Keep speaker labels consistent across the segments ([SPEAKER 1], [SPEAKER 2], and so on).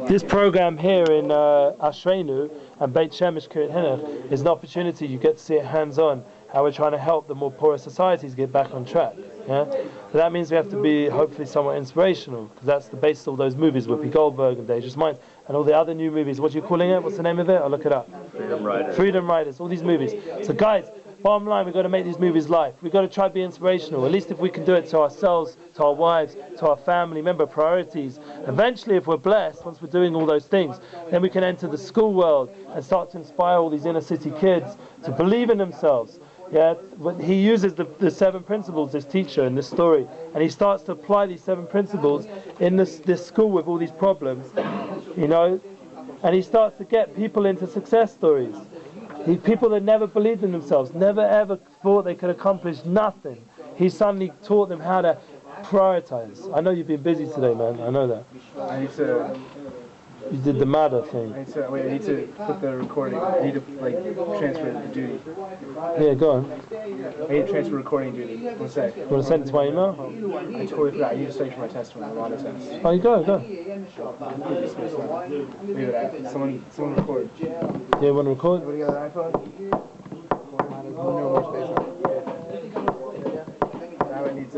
[SPEAKER 1] This program here in Ashreinu and Beit Shemesh Kiryat Hinuch is an opportunity. You get to see it hands-on, how we're trying to help the more poorer societies get back on track. Yeah, but that means we have to be hopefully somewhat inspirational, because that's the basis of those movies, Whoopi Goldberg and Dangerous Minds, and all the other new movies. What are you calling it? What's the name of it? I'll look it up.
[SPEAKER 2] Freedom Riders.
[SPEAKER 1] Freedom Riders. All these movies. So guys, bottom line, we've got to make these movies live. We've got to try to be inspirational. At least if we can do it to ourselves, to our wives, to our family. Remember, priorities. Eventually, if we're blessed, once we're doing all those things, then we can enter the school world and start to inspire all these inner city kids to believe in themselves. Yeah, but he uses the 7 principles, this teacher in this story, and he starts to apply these 7 principles in this school with all these problems, you know, and he starts to get people into success stories. People that never believed in themselves, never ever thought they could accomplish nothing. He suddenly taught them how to prioritize. I know you've been busy today, man. I know that.
[SPEAKER 3] I need to.
[SPEAKER 1] You did the matter thing.
[SPEAKER 3] I need to put the recording. I need to transfer the duty.
[SPEAKER 1] Yeah, go on.
[SPEAKER 3] I need to transfer recording duty. One sec.
[SPEAKER 1] You want to send it to my email?
[SPEAKER 3] I totally forgot. I need to study for my test when I'm on a test.
[SPEAKER 1] Oh, you go.
[SPEAKER 3] Leave it at. Someone record.
[SPEAKER 1] Yeah, you want to record?
[SPEAKER 3] Anybody got an iPhone? No more space.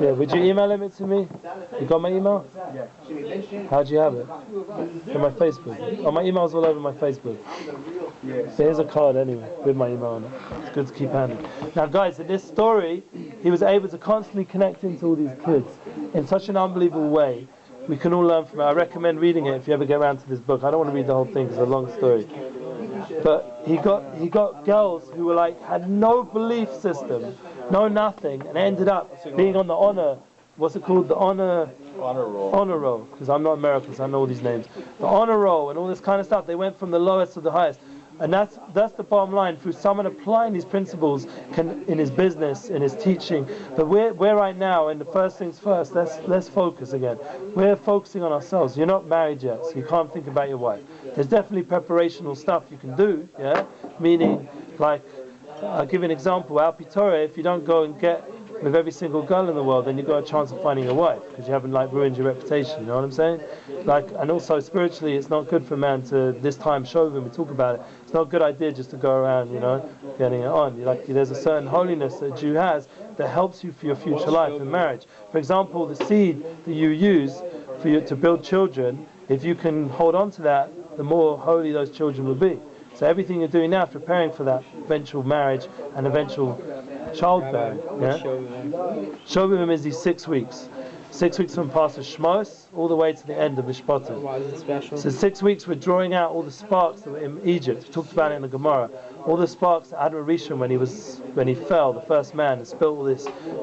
[SPEAKER 1] Yeah, would you email it to me? You got my email?
[SPEAKER 3] Yeah.
[SPEAKER 1] How'd you have it? On my Facebook. Oh, my email's all over my Facebook.
[SPEAKER 3] Yeah.
[SPEAKER 1] So here's a card anyway, with my email on it. It's good to keep handy. Now guys, in this story, he was able to constantly connect into all these kids in such an unbelievable way. We can all learn from it. I recommend reading it if you ever get around to this book. I don't want to read the whole thing, it's a long story. But he got girls who were had no belief system, no nothing, and ended up being on the honor, what's it called? The honor roll, because I'm not American, so I know all these names. The honor roll and all this kind of stuff. They went from the lowest to the highest. And that's the bottom line. Through someone applying these principles in his business, in his teaching. But we're right now, and the first things first, let's focus again. We're focusing on ourselves. You're not married yet, so you can't think about your wife. There's definitely preparational stuff you can do, yeah? Meaning, I'll give you an example. Al Pitorah, if you don't go and get with every single girl in the world, then you've got a chance of finding a wife, because you haven't ruined your reputation, you know what I'm saying? And also spiritually, it's not good for a man to, this time Shovim, we talk about it, it's not a good idea just to go around, getting it on. There's a certain holiness that a Jew has that helps you for your future life in marriage. For example, the seed that you use for you to build children, if you can hold on to that, the more holy those children will be. So everything you're doing now is preparing for that eventual marriage and eventual childbearing. Yeah? Shovim is these 6 weeks. 6 weeks from Pasuk Shmos all the way to the end of Mishpatim.
[SPEAKER 2] Why is it special?
[SPEAKER 1] So 6 weeks we're drawing out all the sparks that were in Egypt. We talked about it in the Gemara. All the sparks that Adam Rishon, when he fell, the first man, and spilled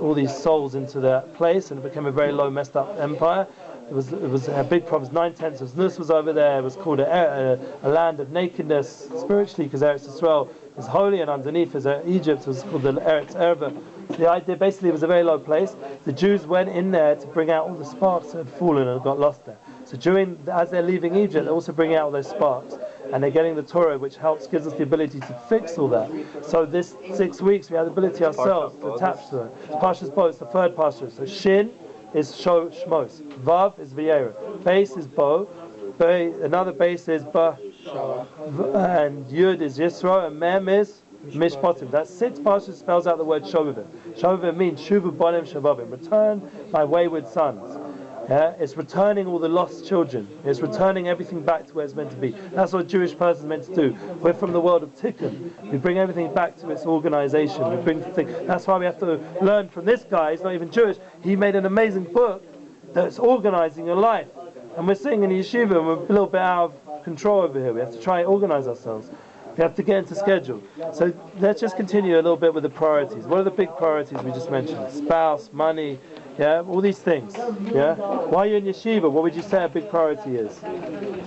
[SPEAKER 1] all these souls into that place, and it became a very low, messed up empire. It was a big problem. 9/10 of Znus was over there. It was called a land of nakedness spiritually, because Eretz Yisrael is holy, and underneath is Egypt. It was called the Eretz Erva. The idea basically, it was a very low place. The Jews went in there to bring out all the sparks that had fallen and got lost there. So as they're leaving Egypt, they're also bringing out all those sparks, and they're getting the Torah, which gives us the ability to fix all that. So this 6 weeks, we have the ability ourselves to attach to it. Parshas Bo, it's the third Parsha. So Shin is Shmos, Vav is Vayera, Beis is Bo, another base is Ba, and Yud is Yisro, and Mem is Mishpatim. That 6 parshas spells out the word Shovavim. Shovavim means Shuvu Bonim Shavavim, return my wayward sons. Yeah? It's returning all the lost children. It's returning everything back to where it's meant to be. That's what a Jewish person is meant to do. We're from the world of Tikkun. We bring everything back to its organization. That's why we have to learn from this guy. He's not even Jewish. He made an amazing book that's organizing your life. And we're sitting in the yeshiva and we're a little bit out of control over here. We have to try and organize ourselves. We have to get into schedule. So let's just continue a little bit with the priorities. What are the big priorities we just mentioned? Spouse, money, yeah, all these things. Yeah. While you're in yeshiva, what would you say a big priority is?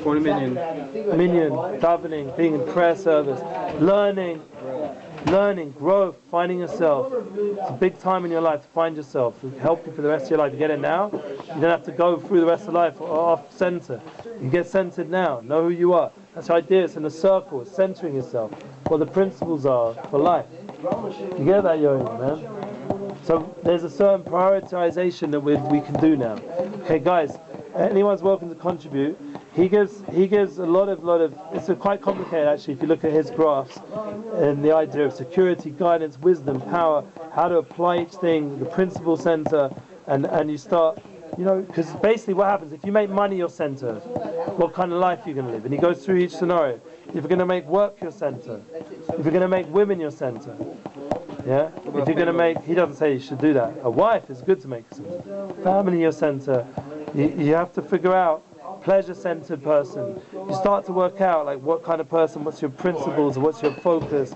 [SPEAKER 3] 40 million.
[SPEAKER 1] Davening, being in prayer service, learning, growth, finding yourself. It's a big time in your life to find yourself. It'll help you for the rest of your life. You get it now, you don't have to go through the rest of life off center. You get centered now, know who you are. That's the idea, it's in a circle, it's centering yourself. What the principles are for life. You get that, Yoram, man? So there's a certain prioritization that we can do now. Okay guys, anyone's welcome to contribute. he gives a lot of. It's quite complicated actually if you look at his graphs, and the idea of security, guidance, wisdom, power, how to apply each thing, the principle center, and you start. You know, because basically what happens, if you make money your center, what kind of life you're going to live? And he goes through each scenario. If you're going to make work your center, if you're going to make women your center, yeah? If you're going to make, he doesn't say you should do that. A wife is good to make a center. Family your center. You have to figure out pleasure-centered person. You start to work out like what kind of person, what's your principles, what's your focus.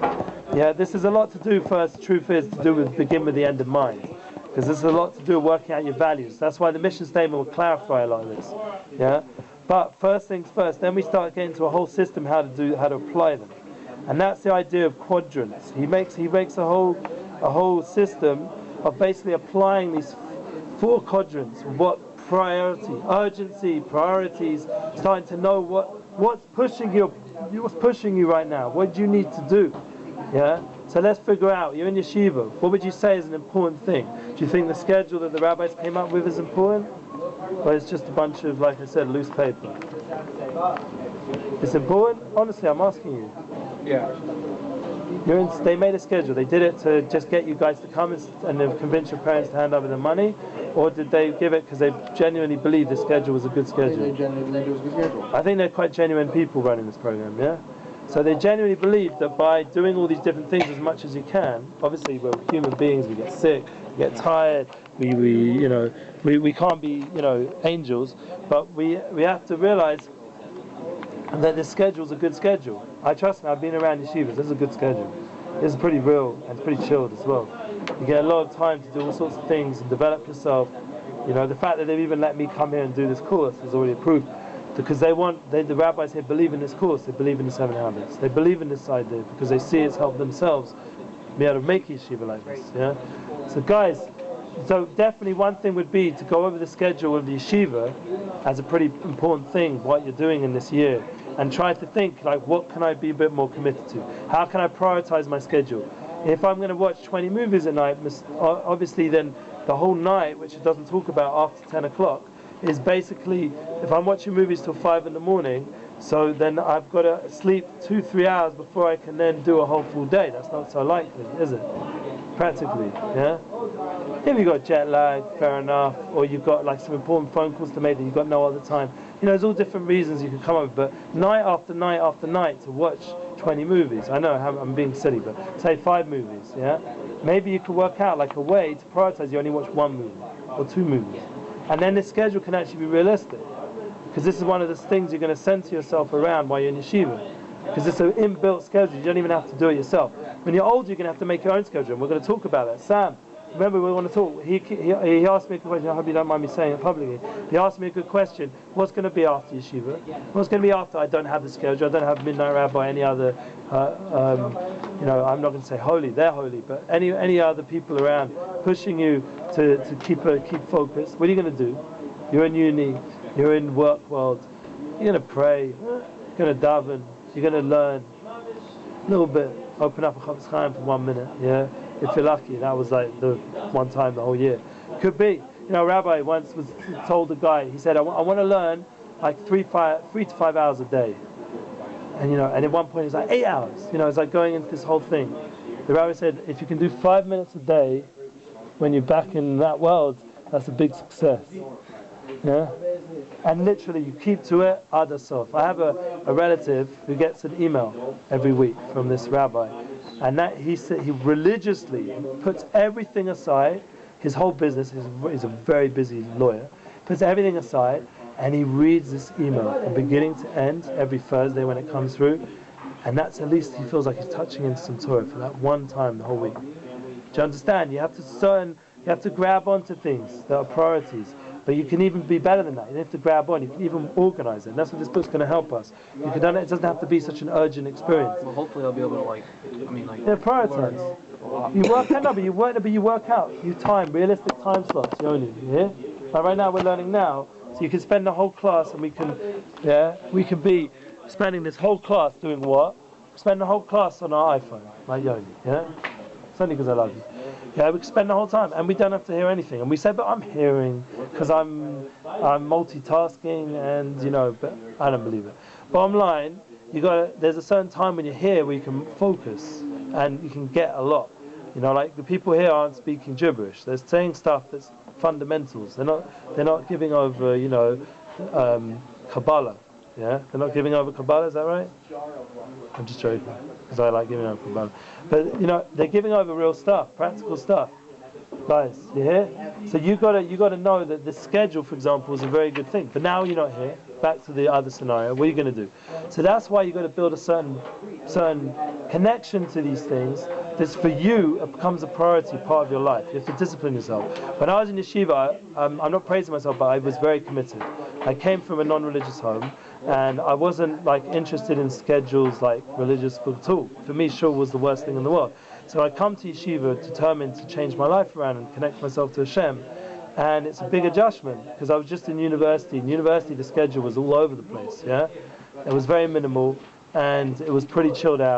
[SPEAKER 1] Yeah, this is a lot to do first, truth is, to do with begin with the end in mind. Because there's a lot to do with working out your values. That's why the mission statement will clarify a lot of this. Yeah? But first things first, then we start getting to a whole system how to apply them. And that's the idea of quadrants. He makes a whole system of basically applying these 4 quadrants. What priority, urgency, priorities, starting to know what's pushing you right now. What do you need to do? Yeah? So let's figure out, you're in yeshiva, what would you say is an important thing? Do you think the schedule that the rabbis came up with is important? Or it's just a bunch of, like I said, loose paper? It's important? Honestly, I'm asking you.
[SPEAKER 3] Yeah.
[SPEAKER 1] They made a schedule. They did it to just get you guys to come and then convince your parents to hand over the money? Or did they give it because they genuinely believed the schedule was a good schedule?
[SPEAKER 3] They genuinely believed it was a good schedule.
[SPEAKER 1] I think they're quite genuine people running this program, yeah? So they genuinely believe that by doing all these different things as much as you can, obviously we're human beings, we get sick, we get tired, we can't be, angels, but we have to realize that this schedule's a good schedule. Trust me, I've been around yeshivas, this is a good schedule. This is pretty real and it's pretty chilled as well. You get a lot of time to do all sorts of things and develop yourself. The fact that they've even let me come here and do this course is already proof. Because the rabbis here believe in this course, they believe in the 7 habits. They believe in this idea because they see it's helped themselves be able to make yeshiva like this. Yeah. So guys, definitely one thing would be to go over the schedule of the yeshiva as a pretty important thing, what you're doing in this year, and try to think like, what can I be a bit more committed to? How can I prioritize my schedule? If I'm going to watch 20 movies a night, obviously then the whole night, which it doesn't talk about after 10 o'clock, is basically, if I'm watching movies till 5 in the morning, so then I've got to sleep 2-3 hours before I can then do a whole full day. That's not so likely, is it? Practically, yeah? If you've got jet lag, fair enough, or you've got like some important phone calls to make that you've got no other time. There's all different reasons you can come up with, but night after night after night to watch 20 movies, I know I'm being silly, but say 5 movies, yeah? Maybe you could work out like a way to prioritize, you only watch 1 movie, or 2 movies. And then this schedule can actually be realistic. Because this is one of the things you're going to center yourself around while you're in yeshiva. Because it's an inbuilt schedule, you don't even have to do it yourself. When you're older, you're going to have to make your own schedule, and we're going to talk about that. Sam, remember we want to talk, he asked me a good question, I hope you don't mind me saying it publicly. He asked me a good question, what's going to be after yeshiva? What's going to be after I don't have the schedule, I don't have Midnight Rabbi, any other, I'm not going to say holy, they're holy, but any other people around pushing you to keep focus. What are you going to do? You're in uni, you're in work world, you're going to pray, you're going to daven, you're going to learn a little bit, open up a Chofetz Chaim for 1 minute, yeah? If you're lucky, that was like the one time the whole year. Could be. Rabbi once was told a guy, he said, I want to learn like 3 to 5 hours a day. And and at one point it's like 8 hours. It's like going into this whole thing. The rabbi said, if you can do 5 minutes a day when you're back in that world, that's a big success. Yeah? And literally you keep to it ad sof. I have a relative who gets an email every week from this rabbi. And that he said he religiously puts everything aside, his whole business, he's a very busy lawyer, puts everything aside and he reads this email from beginning to end every Thursday when it comes through. And that's at least he feels like he's touching into some Torah for that one time the whole week. Do you understand? You have to grab onto things that are priorities. But you can even be better than that. You don't have to grab on. You can even organize it. And that's what this book's going to help us. It doesn't have to be such an urgent experience.
[SPEAKER 3] Well, hopefully I'll be able to
[SPEAKER 1] prioritize. You work out, but you work out. You time realistic time slots. You only, yeah. Like right now we're learning now, so you can spend the whole class, and we can be spending this whole class doing what? Spend the whole class on our iPhone, like Yoni, yeah. It's only because I love you. Yeah, we could spend the whole time, and we don't have to hear anything. And we say, but I'm hearing because I'm multitasking, and but I don't believe it. Bottom line, there's a certain time when you're here where you can focus and you can get a lot. Like the people here aren't speaking gibberish. They're saying stuff that's fundamentals. They're not giving over, Kabbalah. Yeah, they're not giving over Kabbalah. Is that right? I'm just joking because I like giving over Kabbalah. But they're giving over real stuff, practical stuff. Guys, you hear? So you gotta know that the schedule, for example, is a very good thing. But now you're not here. Back to the other scenario. What are you going to do? So that's why you got to build a certain connection to these things. This for you it becomes a priority part of your life. You have to discipline yourself. When I was in yeshiva, I'm not praising myself, but I was very committed. I came from a non-religious home, and I wasn't interested in schedules like religious at all. For me, shul was the worst thing in the world. So I come to yeshiva determined to change my life around and connect myself to Hashem. And it's a big adjustment because I was just in university. In university, the schedule was all over the place. Yeah, it was very minimal, and it was pretty chilled out.